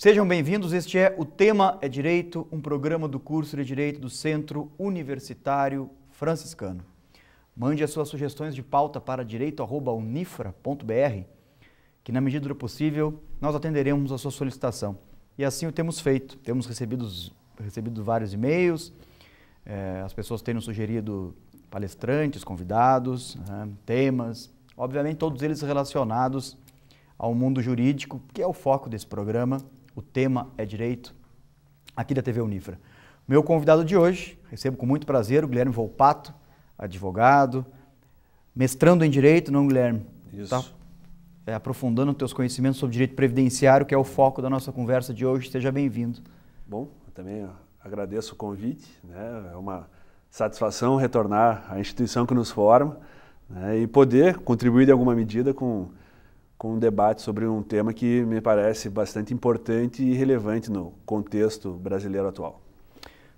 Sejam bem-vindos, este é O Tema é Direito, um programa do curso de Direito do Centro Universitário Franciscano. Mande as suas sugestões de pauta para direito@unifra.br, que na medida do possível nós atenderemos a sua solicitação. E assim o temos feito, temos recebido vários e-mails, as pessoas têm nos sugerido palestrantes, convidados, temas, obviamente todos eles relacionados ao mundo jurídico, que é o foco desse programa. O Tema é Direito, aqui da TV Unifra. Meu convidado de hoje, recebo com muito prazer o Guilherme Volpato, advogado, mestrando em Direito, não, Guilherme? Isso. Tá? Aprofundando os teus conhecimentos sobre Direito Previdenciário, que é o foco da nossa conversa de hoje. Seja bem-vindo. Bom, eu também agradeço o convite, né? É uma satisfação retornar à instituição que nos forma, né? E poder contribuir de alguma medida com um debate sobre um tema que me parece bastante importante e relevante no contexto brasileiro atual.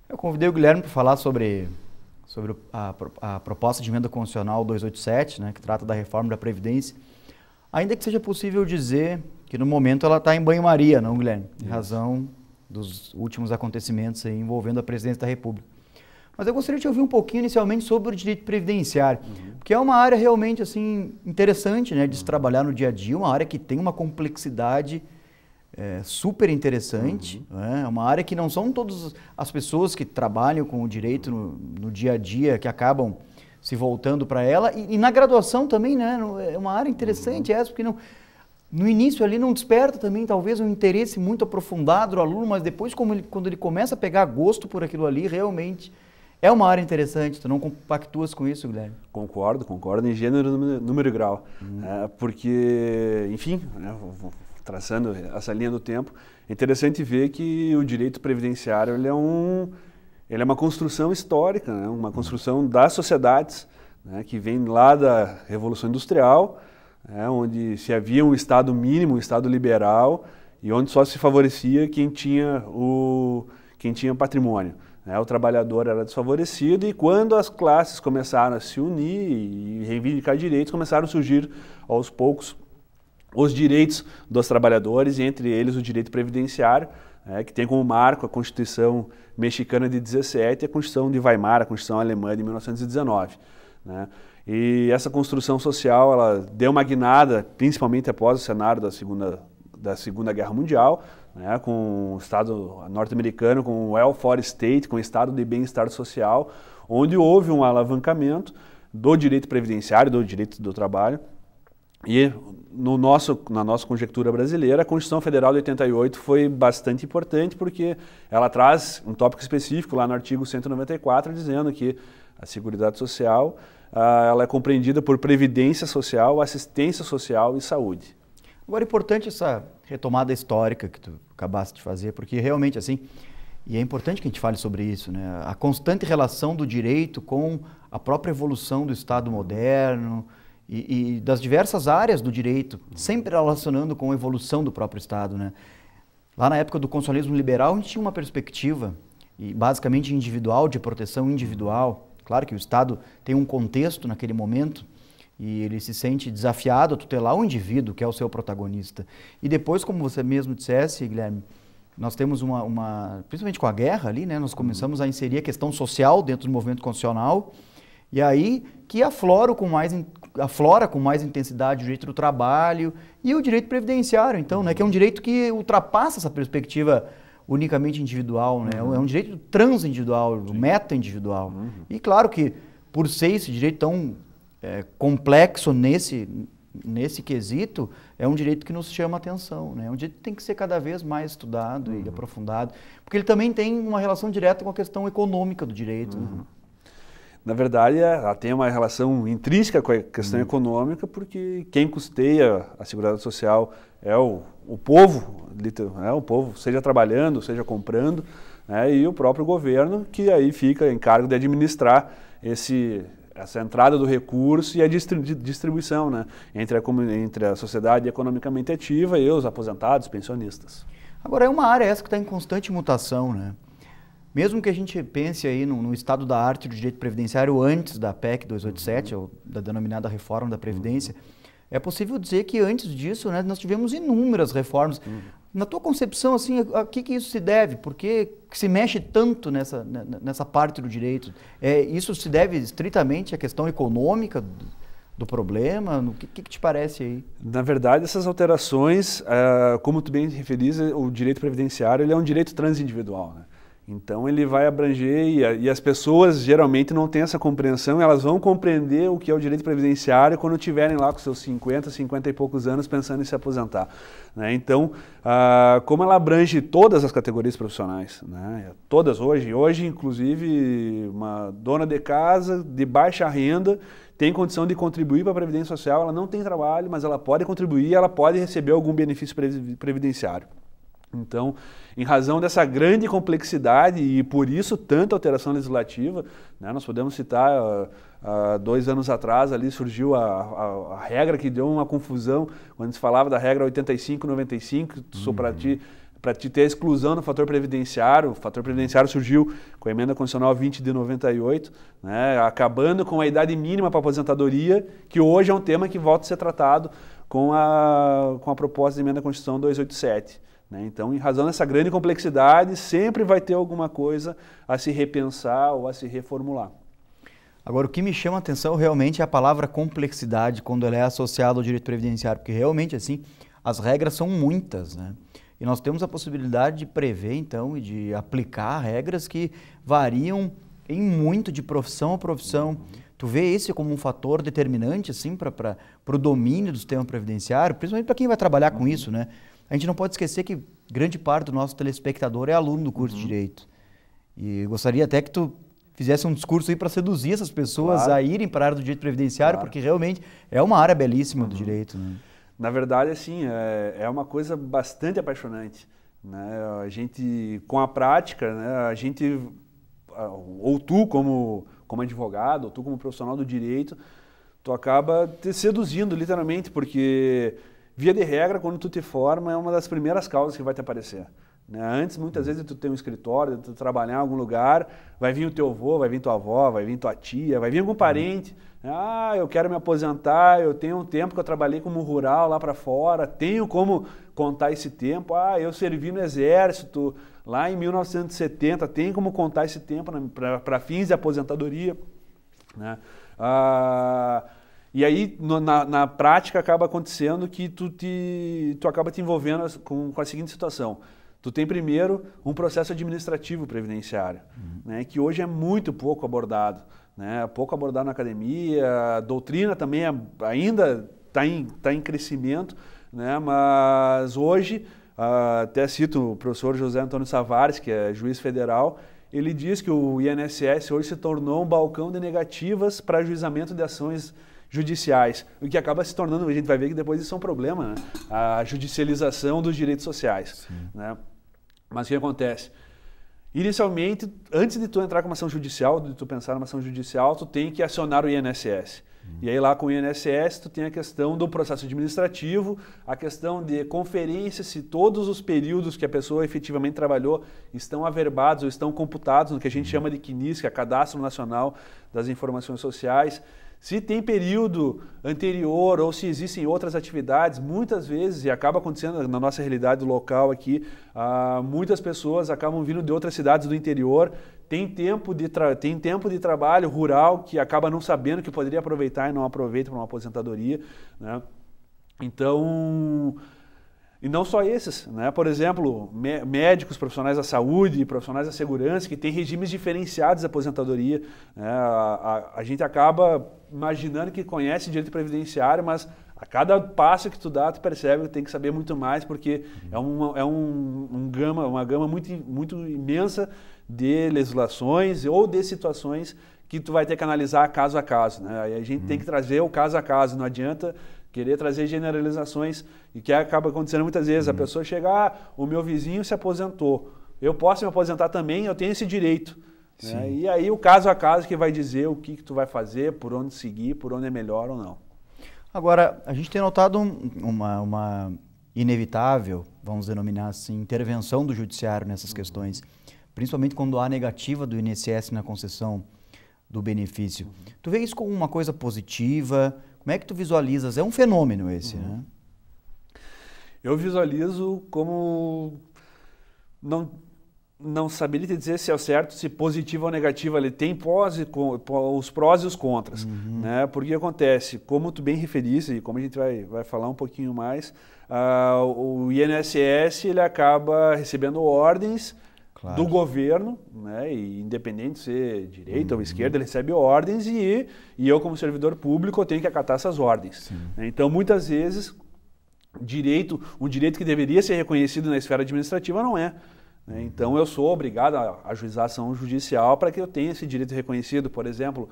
Eu convidei o Guilherme para falar sobre a proposta de emenda constitucional 287, né, que trata da reforma da Previdência, ainda que seja possível dizer que no momento ela está em banho-maria, não, Guilherme? Em razão dos últimos acontecimentos aí envolvendo a Presidência da República. Mas eu gostaria de ouvir um pouquinho inicialmente sobre o direito previdenciário, porque é uma área realmente assim, interessante, né, de se trabalhar no dia a dia, uma área que tem uma complexidade super interessante, né? É uma área que não são todas as pessoas que trabalham com o direito no dia a dia que acabam se voltando para ela, e na graduação também, né, é uma área interessante essa, porque no início ali não desperta também talvez um interesse muito aprofundado do aluno, mas depois quando ele começa a pegar gosto por aquilo ali, realmente é uma área interessante. Tu não compactuas com isso, Guilherme? Concordo em gênero, número e grau. Porque, enfim, né, traçando essa linha do tempo, é interessante ver que o direito previdenciário ele é uma construção histórica, né, uma construção das sociedades, né, que vem lá da Revolução Industrial, né, onde se havia um Estado mínimo, um Estado liberal, e onde só se favorecia quem tinha patrimônio. O trabalhador era desfavorecido, e quando as classes começaram a se unir e reivindicar direitos, começaram a surgir aos poucos os direitos dos trabalhadores, e entre eles o direito previdenciário, que tem como marco a Constituição mexicana de 17 e a Constituição de Weimar, a Constituição alemã de 1919. Né? E essa construção social ela deu uma guinada, principalmente após o cenário da Segunda Guerra Mundial, né, com o Estado norte-americano, com o welfare state, com o Estado de bem-estar social, onde houve um alavancamento do direito previdenciário, do direito do trabalho. E na nossa conjectura brasileira, a Constituição Federal de 88 foi bastante importante, porque ela traz um tópico específico lá no artigo 194, dizendo que a Seguridade Social ela é compreendida por previdência social, assistência social e saúde. Agora, é importante essa retomada histórica que tu acabaste de fazer, porque realmente, assim, e é importante que a gente fale sobre isso, né? A constante relação do direito com a própria evolução do Estado moderno e das diversas áreas do direito, sempre relacionando com a evolução do próprio Estado, né? Lá na época do constitucionalismo liberal, a gente tinha uma perspectiva, e basicamente individual, de proteção individual. Claro que o Estado tem um contexto naquele momento, e ele se sente desafiado a tutelar o indivíduo, que é o seu protagonista. E depois, como você mesmo dissesse, Guilherme, nós temos principalmente com a guerra ali, né, nós começamos a inserir a questão social dentro do movimento constitucional, e aí que aflora com mais intensidade o direito do trabalho e o direito previdenciário, então, né, que é um direito que ultrapassa essa perspectiva unicamente individual, né, é um direito transindividual, meta-individual. E claro que, por ser esse direito tão complexo nesse quesito, é um direito que nos chama a atenção, né? É um direito que tem que ser cada vez mais estudado e aprofundado, porque ele também tem uma relação direta com a questão econômica do direito. Né? Na verdade, ela tem uma relação intrínseca com a questão econômica, porque quem custeia a Seguridade Social é o povo, seja trabalhando, seja comprando, né? E o próprio governo, que aí fica em cargo de administrar essa entrada do recurso e a distribuição, né, entre a sociedade economicamente ativa e os aposentados, pensionistas. Agora, é uma área essa que está em constante mutação, né? Mesmo que a gente pense aí no estado da arte do direito previdenciário antes da PEC 287, ou da denominada reforma da Previdência, é possível dizer que antes disso, né, nós tivemos inúmeras reformas. Na tua concepção, assim, a que isso se deve? Por que se mexe tanto nessa parte do direito? Isso se deve estritamente à questão econômica do problema? O que te parece aí? Na verdade, essas alterações, como tu bem referis, o direito previdenciário ele é um direito transindividual, né? Então ele vai abranger e as pessoas geralmente não têm essa compreensão, elas vão compreender o que é o direito previdenciário quando estiverem lá com seus 50 e poucos anos pensando em se aposentar, né? Então, como ela abrange todas as categorias profissionais, né? Todas hoje inclusive uma dona de casa de baixa renda tem condição de contribuir para a Previdência Social, ela não tem trabalho, mas ela pode contribuir, ela pode receber algum benefício previdenciário. Então, em razão dessa grande complexidade e por isso tanta alteração legislativa, né, nós podemos citar, 2 anos atrás ali surgiu a regra que deu uma confusão, quando se falava da regra 85-95, para te ter a exclusão no fator previdenciário. O fator previdenciário surgiu com a emenda constitucional 20 de 98, né, acabando com a idade mínima para aposentadoria, que hoje é um tema que volta a ser tratado com a proposta de emenda à Constituição 287. Então, em razão dessa grande complexidade, sempre vai ter alguma coisa a se repensar ou a se reformular. Agora, o que me chama a atenção realmente é a palavra complexidade quando ela é associada ao direito previdenciário, porque realmente, assim, as regras são muitas, né? E nós temos a possibilidade de prever, então, e de aplicar regras que variam em muito de profissão a profissão. Tu vê esse como um fator determinante, assim, para o domínio do sistema previdenciário, principalmente para quem vai trabalhar com isso, né? A gente não pode esquecer que grande parte do nosso telespectador é aluno do curso de Direito. E gostaria até que tu fizesse um discurso aí para seduzir essas pessoas a irem para a área do direito previdenciário, porque realmente é uma área belíssima do direito, né? Na verdade, assim, é uma coisa bastante apaixonante, né? A gente, com a prática, né, ou tu como advogado, ou tu como profissional do direito, tu acaba te seduzindo literalmente, porque via de regra, quando tu te forma, é uma das primeiras causas que vai te aparecer, né? Antes, muitas vezes, tu tem um escritório, tu trabalhar em algum lugar, vai vir o teu avô, vai vir tua avó, vai vir tua tia, vai vir algum parente. Eu quero me aposentar, eu tenho um tempo que eu trabalhei como rural lá para fora, tenho como contar esse tempo. Eu servi no exército lá em 1970, tenho como contar esse tempo para fins de aposentadoria, né? E aí, na prática, acaba acontecendo que tu acaba te envolvendo com a seguinte situação. Tu tem primeiro um processo administrativo previdenciário, né, que hoje é muito pouco abordado, né, pouco abordado na academia, a doutrina também ainda está em crescimento, né, mas hoje, até cito o professor José Antônio Savares, que é juiz federal, ele diz que o INSS hoje se tornou um balcão de negativas para ajuizamento de ações judiciais, o que acaba se tornando, a gente vai ver que depois isso é um problema, né? A judicialização dos direitos sociais, né? Mas o que acontece? Inicialmente, antes de tu entrar com uma ação judicial, de tu pensar numa ação judicial, tu tem que acionar o INSS. E aí lá com o INSS tu tem a questão do processo administrativo, a questão de conferência, se todos os períodos que a pessoa efetivamente trabalhou estão averbados ou estão computados no que a gente chama de CNIS, que é Cadastro Nacional das Informações Sociais. Se tem período anterior ou se existem outras atividades, muitas vezes, e acaba acontecendo na nossa realidade local aqui, muitas pessoas acabam vindo de outras cidades do interior, tem tempo de trabalho rural que acaba não sabendo que poderia aproveitar e não aproveita para uma aposentadoria, né? Então, e não só esses, né? Por exemplo, médicos, profissionais da saúde, profissionais da segurança, que têm regimes diferenciados de aposentadoria, né? A gente acaba imaginando que conhece direito previdenciário, mas a cada passo que tu dá, tu percebe que tem que saber muito mais, porque é uma gama muito, muito imensa de legislações ou de situações que tu vai ter que analisar caso a caso, né? Aí a gente tem que trazer o caso a caso, não adianta querer trazer generalizações, e que acaba acontecendo muitas vezes. A pessoa chega, o meu vizinho se aposentou, eu posso me aposentar também, eu tenho esse direito, né? E aí o caso a caso que vai dizer o que tu vai fazer, por onde seguir, por onde é melhor ou não. Agora, a gente tem notado uma inevitável, vamos denominar assim, intervenção do judiciário nessas questões, principalmente quando há negativa do INSS na concessão do benefício. Tu vê isso como uma coisa positiva? Como é que tu visualizas? É um fenômeno esse, né? Eu visualizo como... Não saberia te dizer se é o certo, se positivo ou negativo. Ele tem os prós e os contras. Né? Porque acontece, como tu bem referiste, e como a gente vai falar um pouquinho mais, o INSS ele acaba recebendo ordens do governo, né? E independente de ser direita ou esquerda, ele recebe ordens e eu, como servidor público, eu tenho que acatar essas ordens. Né? Então, muitas vezes, um direito que deveria ser reconhecido na esfera administrativa não é. Então, eu sou obrigado a ajuizar ação judicial para que eu tenha esse direito reconhecido. Por exemplo,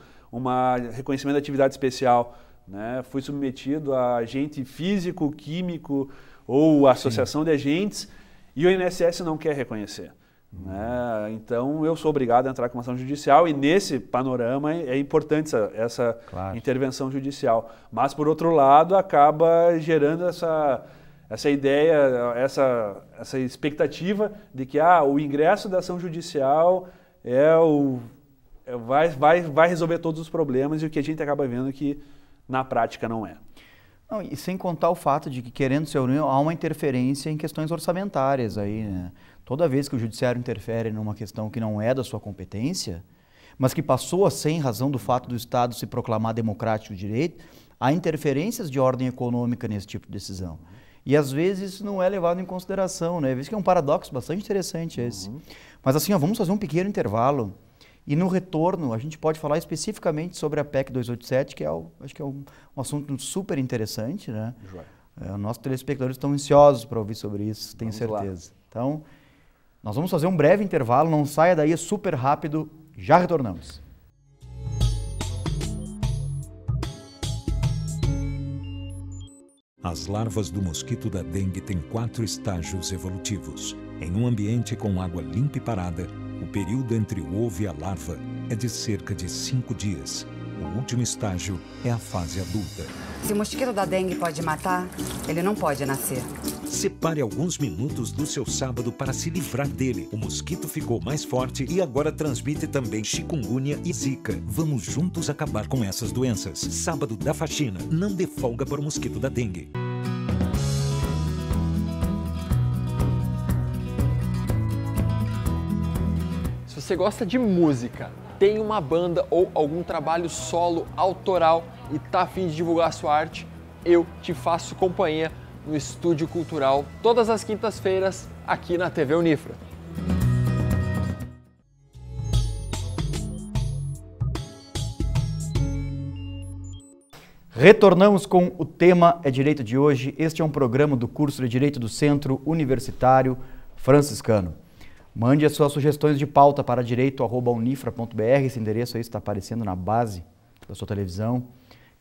reconhecimento de atividade especial. Né? Fui submetido a agente físico, químico ou associação de agentes e o INSS não quer reconhecer. Né? Então, eu sou obrigado a entrar com uma ação judicial e nesse panorama é importante essa intervenção judicial. Mas, por outro lado, acaba gerando essa ideia, essa expectativa de que o ingresso da ação judicial vai resolver todos os problemas e o que a gente acaba vendo que na prática não é. Não, e sem contar o fato de que, querendo ser união, há uma interferência em questões orçamentárias aí, né? Toda vez que o judiciário interfere numa questão que não é da sua competência, mas que passou a ser em razão do fato do Estado se proclamar democrático de direito, há interferências de ordem econômica nesse tipo de decisão. E às vezes isso não é levado em consideração, né? Às vezes que é um paradoxo bastante interessante esse. Mas assim, vamos fazer um pequeno intervalo e no retorno a gente pode falar especificamente sobre a PEC 287, que acho que é um assunto super interessante, né? Nossos telespectadores estão ansiosos para ouvir sobre isso, tenho certeza. Então, nós vamos fazer um breve intervalo, não saia daí, é super rápido, já retornamos. As larvas do mosquito da dengue têm 4 estágios evolutivos. Em um ambiente com água limpa e parada, o período entre o ovo e a larva é de cerca de 5 dias. O último estágio é a fase adulta. Se o mosquito da dengue pode matar, ele não pode nascer. Separe alguns minutos do seu sábado para se livrar dele. O mosquito ficou mais forte e agora transmite também chikungunya e zika. Vamos juntos acabar com essas doenças. Sábado da faxina. Não dê folga para o mosquito da dengue. Se você gosta de música, tem uma banda ou algum trabalho solo autoral e tá a fim de divulgar a sua arte, eu te faço companhia no Estúdio Cultural, todas as quintas-feiras, aqui na TV Unifra. Retornamos com o tema É Direito de hoje. Este é um programa do curso de Direito do Centro Universitário Franciscano. Mande as suas sugestões de pauta para direito@unifra.br. Esse endereço aí está aparecendo na base da sua televisão,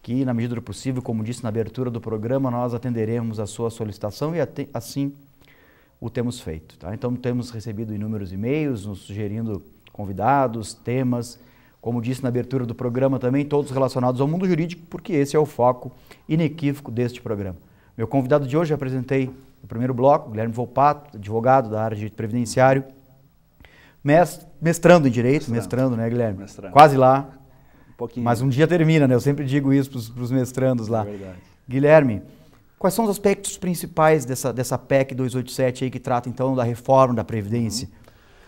que na medida do possível, como disse na abertura do programa, nós atenderemos a sua solicitação e assim o temos feito. Tá? Então temos recebido inúmeros e-mails nos sugerindo convidados, temas, como disse na abertura do programa também, todos relacionados ao mundo jurídico, porque esse é o foco inequívoco deste programa. Meu convidado de hoje, apresentei no primeiro bloco, Guilherme Volpato, advogado da área de direito previdenciário, mestrando em direito, mestrando, né, Guilherme? Mestrando. Quase lá. Mas um dia termina, né? Eu sempre digo isso para os mestrandos lá. É verdade. Guilherme, quais são os aspectos principais dessa PEC 287 aí que trata então da reforma da Previdência?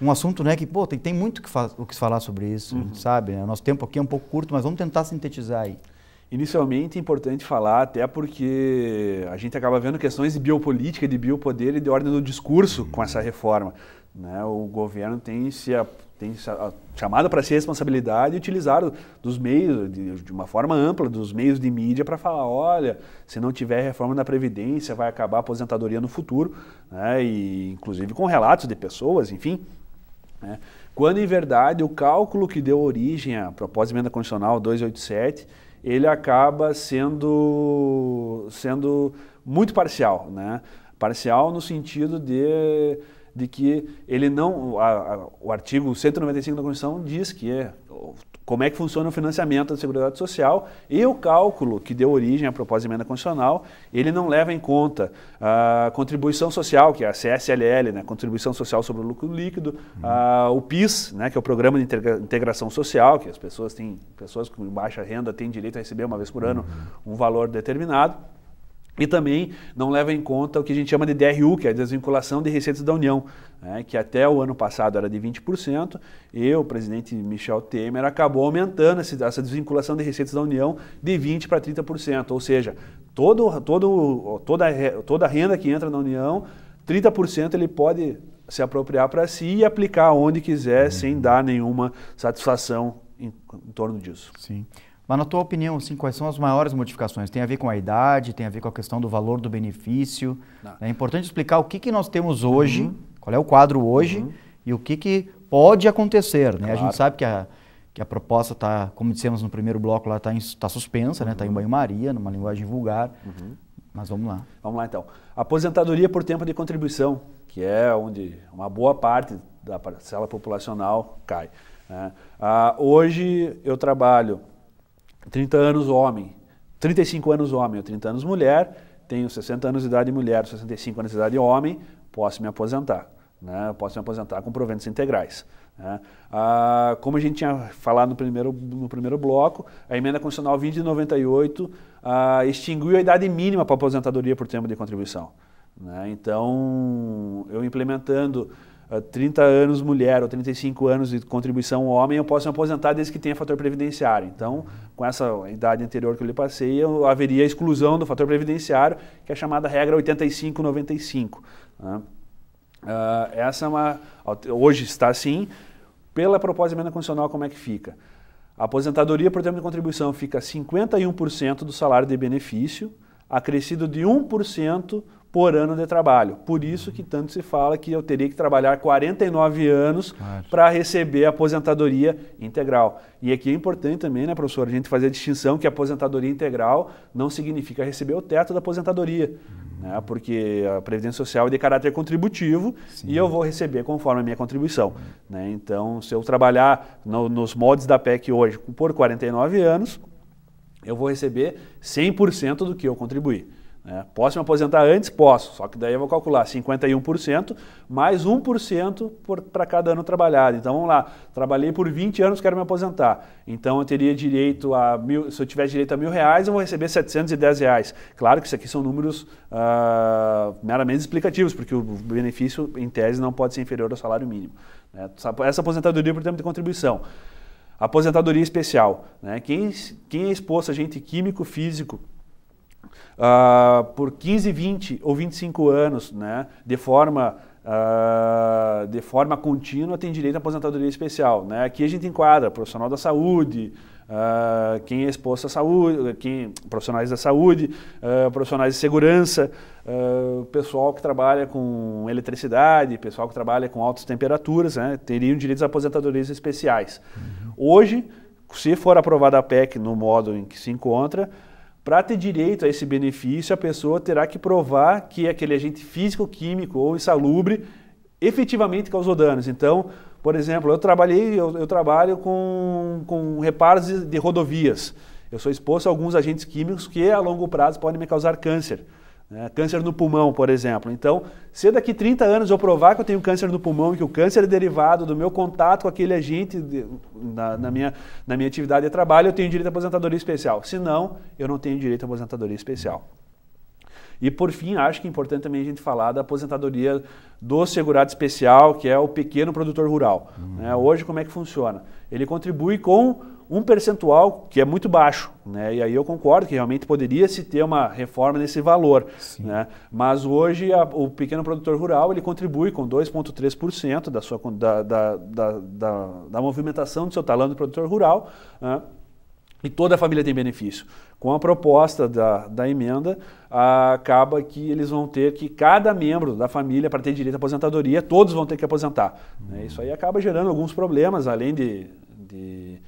Um assunto, né, que tem muito o que falar sobre isso, a gente sabe, né? O nosso tempo aqui é um pouco curto, mas vamos tentar sintetizar aí. Inicialmente é importante falar, até porque a gente acaba vendo questões de biopolítica, de biopoder e de ordem do discurso com essa reforma. Né? O governo tem chamado para si a responsabilidade e utilizar dos meios, de uma forma ampla, dos meios de mídia para falar, olha, se não tiver reforma da Previdência, vai acabar a aposentadoria no futuro, né? E inclusive com relatos de pessoas, enfim. Né? Quando, em verdade, o cálculo que deu origem à proposta de emenda constitucional 287, ele acaba sendo muito parcial, né? Parcial no sentido de que ele não... o artigo 195 da Constituição diz que como é que funciona o financiamento da Seguridade Social e o cálculo que deu origem à proposta de emenda constitucional, ele não leva em conta a contribuição social, que é a CSLL, né, Contribuição Social sobre o Lucro Líquido, o PIS, né, que é o Programa de Integração Social, que as pessoas com baixa renda têm direito a receber uma vez por ano um valor determinado, E também não leva em conta o que a gente chama de DRU, que é a desvinculação de receitas da União, né, que até o ano passado era de 20%, e o presidente Michel Temer acabou aumentando essa desvinculação de receitas da União de 20% para 30%, ou seja, toda a renda que entra na União, 30% ele pode se apropriar para si e aplicar onde quiser, sem dar nenhuma satisfação em torno disso. Sim. Mas na tua opinião, assim, quais são as maiores modificações? Tem a ver com a idade, tem a ver com a questão do valor do benefício? É importante explicar o que nós temos hoje, qual é o quadro hoje e o que pode acontecer, né? Claro. A gente sabe que a proposta está, como dissemos no primeiro bloco, lá está suspensa, né? Está em banho-maria, numa linguagem vulgar, mas vamos lá. Vamos lá então. Aposentadoria por tempo de contribuição, que é onde uma boa parte da parcela populacional cai, né? Hoje eu trabalho 30 anos homem, 35 anos homem ou 30 anos mulher, tenho 60 anos de idade mulher, 65 anos de idade homem, posso me aposentar, né? Posso me aposentar com proventos integrais, né? Como a gente tinha falado no primeiro bloco, a emenda constitucional 20 de 98 extinguiu a idade mínima para aposentadoria por tempo de contribuição, né? Então, eu implementando 30 anos mulher ou 35 anos de contribuição homem, eu posso me aposentar desde que tenha fator previdenciário. Então, com essa idade anterior que eu lhe passei, haveria exclusão do fator previdenciário, que é a chamada regra 85-95. Né? Essa é hoje está assim. Pela proposta de emenda constitucional, como é que fica? A aposentadoria por tempo de contribuição fica 51% do salário de benefício, acrescido de 1% por ano de trabalho. Por isso que tanto se fala que eu teria que trabalhar 49 anos para receber a aposentadoria integral. E aqui é importante também, né, professor, a gente fazer a distinção que a aposentadoria integral não significa receber o teto da aposentadoria, né, porque a Previdência Social é de caráter contributivo. Sim. E eu vou receber conforme a minha contribuição, né? Então, se eu trabalhar nos moldes da PEC hoje por 49 anos, eu vou receber 100% do que eu contribuí. Posso me aposentar antes? Posso, só que daí eu vou calcular 51% mais 1% para cada ano trabalhado. Então vamos lá, trabalhei por 20 anos, quero me aposentar. Então eu teria direito a se eu tivesse direito a R$1.000, eu vou receber R$710. Claro que isso aqui são números meramente explicativos, porque o benefício, em tese, não pode ser inferior ao salário mínimo, né? Essa aposentadoria por tempo de contribuição. Aposentadoria especial, né? Quem é exposto a agente químico, físico, por 15, 20 ou 25 anos, né, de forma contínua, tem direito à aposentadoria especial, né? Aqui a gente enquadra profissional da saúde, quem é exposto à saúde, profissionais da saúde, profissionais de segurança, pessoal que trabalha com eletricidade, pessoal que trabalha com altas temperaturas, né, teriam direitos a aposentadorias especiais. Hoje, se for aprovada a PEC no modo em que se encontra, para ter direito a esse benefício, a pessoa terá que provar que aquele agente físico, químico ou insalubre efetivamente causou danos. Então, por exemplo, eu trabalho com reparos de rodovias. Eu sou exposto a alguns agentes químicos que a longo prazo podem me causar câncer, né? Câncer no pulmão, por exemplo. Então, se daqui 30 anos eu provar que eu tenho câncer no pulmão e que o câncer é derivado do meu contato com aquele agente na minha atividade de trabalho, eu tenho direito à aposentadoria especial. Se não, eu não tenho direito à aposentadoria especial. E por fim, acho que é importante também a gente falar da aposentadoria do segurado especial, que é o pequeno produtor rural. Né? Hoje, como é que funciona? Ele contribui com um percentual que é muito baixo, né? E aí eu concordo que realmente poderia se ter uma reforma nesse valor, né? Mas hoje o pequeno produtor rural ele contribui com 2,3% da movimentação do seu talão de produtor rural, né? E toda a família tem benefício. Com a proposta da emenda, acaba que eles vão ter que, cada membro da família, para ter direito à aposentadoria, todos vão ter que aposentar. Né? Isso aí acaba gerando alguns problemas, além de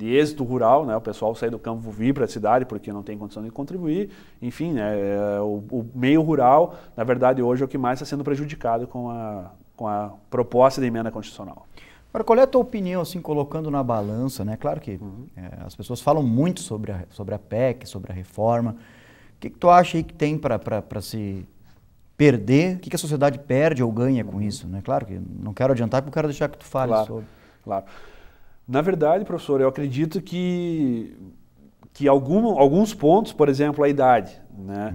êxito rural, né? O pessoal sai do campo vir para a cidade porque não tem condição de contribuir. Enfim, né? O meio rural, na verdade, hoje é o que mais está sendo prejudicado com a proposta de emenda constitucional. Agora, qual é a tua opinião, assim, colocando na balança, né? Claro que as pessoas falam muito sobre a PEC, sobre a reforma. O que tu acha aí que tem para se perder? O que a sociedade perde ou ganha com isso, né? Claro que não quero adiantar, porque eu quero deixar que tu fale sobre. Claro. Na verdade, professor, eu acredito que alguns pontos, por exemplo, a idade, né?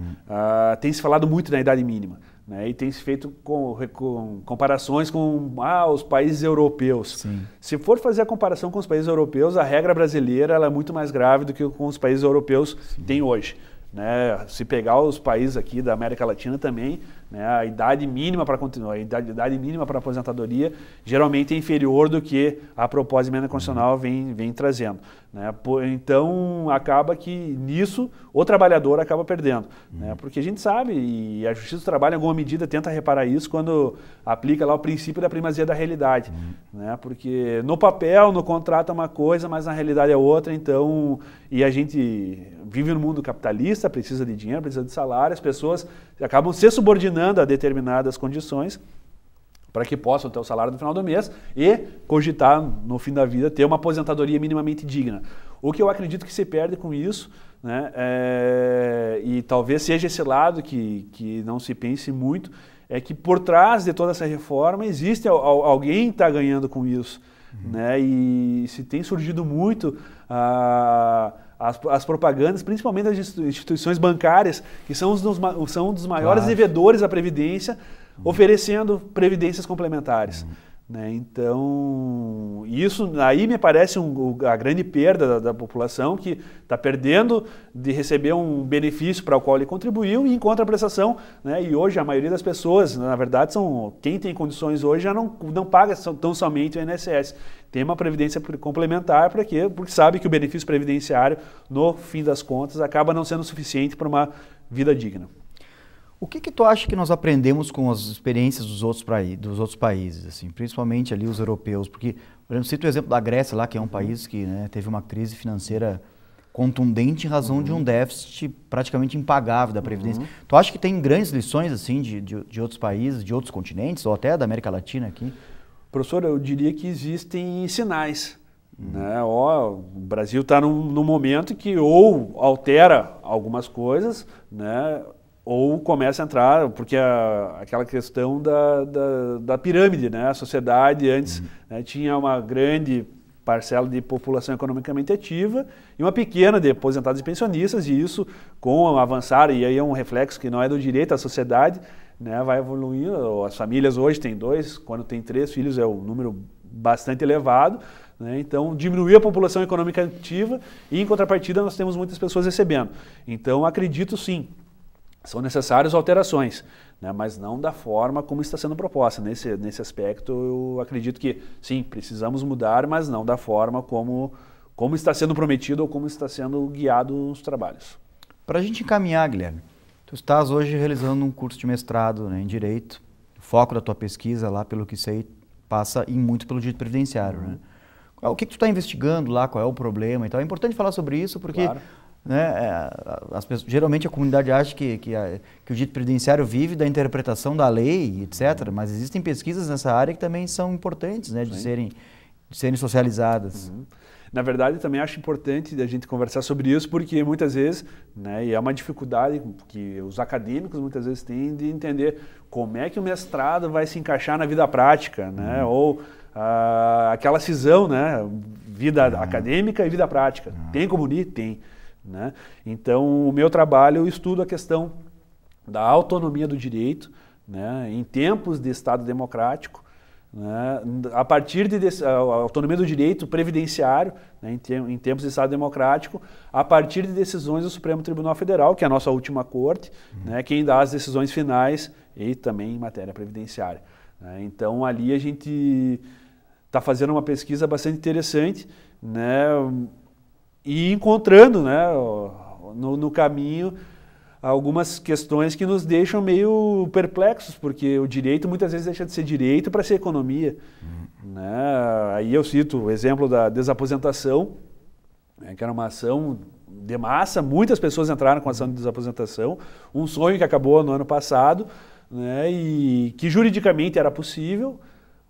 Tem se falado muito na idade mínima, né? E tem se feito com comparações com os países europeus. Sim. Se for fazer a comparação com os países europeus, a regra brasileira ela é muito mais grave do que com os países europeus tem hoje. Né? Se pegar os países aqui da América Latina também, né, a idade mínima para continuar, a idade mínima para aposentadoria geralmente é inferior do que a proposta de emenda constitucional vem trazendo. Né? Então acaba que nisso o trabalhador acaba perdendo, né? Porque a gente sabe, e a Justiça do Trabalho em alguma medida tenta reparar isso quando aplica lá o princípio da primazia da realidade, né? Porque no papel, no contrato é uma coisa, mas na realidade é outra. Então, e a gente vive no mundo capitalista, precisa de dinheiro, precisa de salário, as pessoas acabam se subordinando a determinadas condições para que possam ter o salário no final do mês e cogitar, no fim da vida, ter uma aposentadoria minimamente digna. O que eu acredito que se perde com isso, né, e talvez seja esse lado que não se pense muito, é que por trás de toda essa reforma existe alguém que está ganhando com isso. Né, e se tem surgido muito as propagandas, principalmente das instituições bancárias, que são um dos maiores devedores da Previdência, oferecendo previdências complementares. Né? Então, isso aí me parece a grande perda da população, que está perdendo de receber um benefício para o qual ele contribuiu e em contraprestação, né? E hoje a maioria das pessoas, na verdade, quem tem condições hoje já não paga tão somente o INSS. Tem uma previdência complementar para quê? Porque sabe que o benefício previdenciário, no fim das contas, acaba não sendo suficiente para uma vida digna. O que tu acha que nós aprendemos com as experiências dos outros países, assim, principalmente ali os europeus? Porque, por exemplo, cito o exemplo da Grécia lá, que é um país que, né, teve uma crise financeira contundente em razão de um déficit praticamente impagável da Previdência. Tu acha que tem grandes lições assim de outros países, de outros continentes, ou até da América Latina aqui? Professor, eu diria que existem sinais. Né? O Brasil está num momento que ou altera algumas coisas, né, ou começa a entrar, porque aquela questão da pirâmide, né? A sociedade antes, né, tinha uma grande parcela de população economicamente ativa e uma pequena de aposentados e pensionistas, e isso, com o avançar, e aí é um reflexo que não é do direito, a sociedade, né, vai evoluindo. As famílias hoje têm 2, quando tem 3 filhos é um número bastante elevado, né? Então diminuiu a população econômica ativa e, em contrapartida, nós temos muitas pessoas recebendo. Então acredito sim, são necessárias alterações, né, mas não da forma como está sendo proposta. Nesse aspecto, eu acredito que, sim, precisamos mudar, mas não da forma como está sendo prometido ou como está sendo guiado os trabalhos. Para a gente encaminhar, Guilherme, tu estás hoje realizando um curso de mestrado, né, em Direito. O foco da tua pesquisa lá, pelo que sei, passa muito pelo direito previdenciário. Né? O que tu está investigando lá, qual é o problema e tal? É importante falar sobre isso porque... Claro. Né, geralmente a comunidade acha que o direito previdenciário vive da interpretação da lei, etc. Mas existem pesquisas nessa área que também são importantes, né, de serem socializadas. Na verdade, também acho importante a gente conversar sobre isso, porque muitas vezes, né, e é uma dificuldade que os acadêmicos muitas vezes têm de entender como é que o mestrado vai se encaixar na vida prática, né, ou aquela cisão, né, vida acadêmica e vida prática. Tem como unir? Tem. Né? Então, o meu trabalho, eu estudo a questão da autonomia do direito, né, em tempos de Estado democrático, né, a partir a autonomia do direito previdenciário, né, em tempos de Estado democrático, a partir de decisões do Supremo Tribunal Federal, que é a nossa última corte, né, quem dá as decisões finais e também em matéria previdenciária. Né? Então, ali a gente está fazendo uma pesquisa bastante interessante, né, e encontrando, né, no caminho algumas questões que nos deixam meio perplexos, porque o direito muitas vezes deixa de ser direito para ser economia. Né? Aí eu cito o exemplo da desaposentação, né, que era uma ação de massa, muitas pessoas entraram com a ação de desaposentação, um sonho que acabou no ano passado, né, e que juridicamente era possível,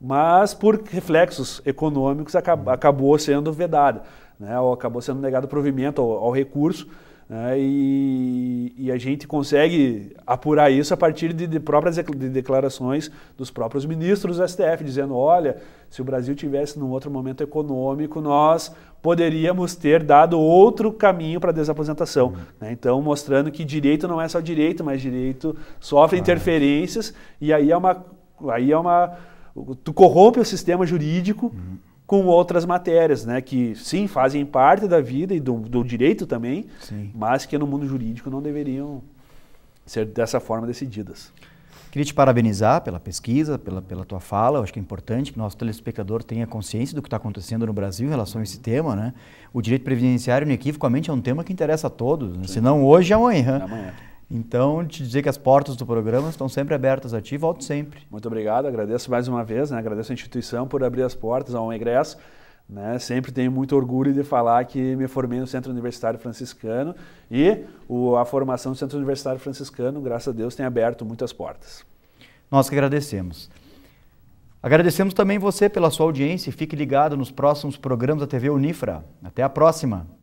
mas por reflexos econômicos acabou sendo vedada. Né, ou acabou sendo negado provimento ao recurso, né, e a gente consegue apurar isso a partir de próprias declarações dos próprios ministros do STF, dizendo, olha, se o Brasil tivesse num outro momento econômico, nós poderíamos ter dado outro caminho para a desaposentação. Né? Então, mostrando que direito não é só direito, mas direito sofre interferências, e aí tu corrompe o sistema jurídico com outras matérias, né, que sim, fazem parte da vida e do direito também, sim, mas que no mundo jurídico não deveriam ser dessa forma decididas. Queria te parabenizar pela pesquisa, pela tua fala. Eu acho que é importante que o nosso telespectador tenha consciência do que está acontecendo no Brasil em relação a esse tema, né? O direito previdenciário, inequivocamente, é um tema que interessa a todos, né? Se não hoje, amanhã. Então, te dizer que as portas do programa estão sempre abertas a ti, volto sempre. Muito obrigado, agradeço mais uma vez, né? Agradeço a instituição por abrir as portas ao ingresso. Né? Sempre tenho muito orgulho de falar que me formei no Centro Universitário Franciscano e a formação do Centro Universitário Franciscano, graças a Deus, tem aberto muitas portas. Nós que agradecemos. Agradecemos também você pela sua audiência e fique ligado nos próximos programas da TV Unifra. Até a próxima!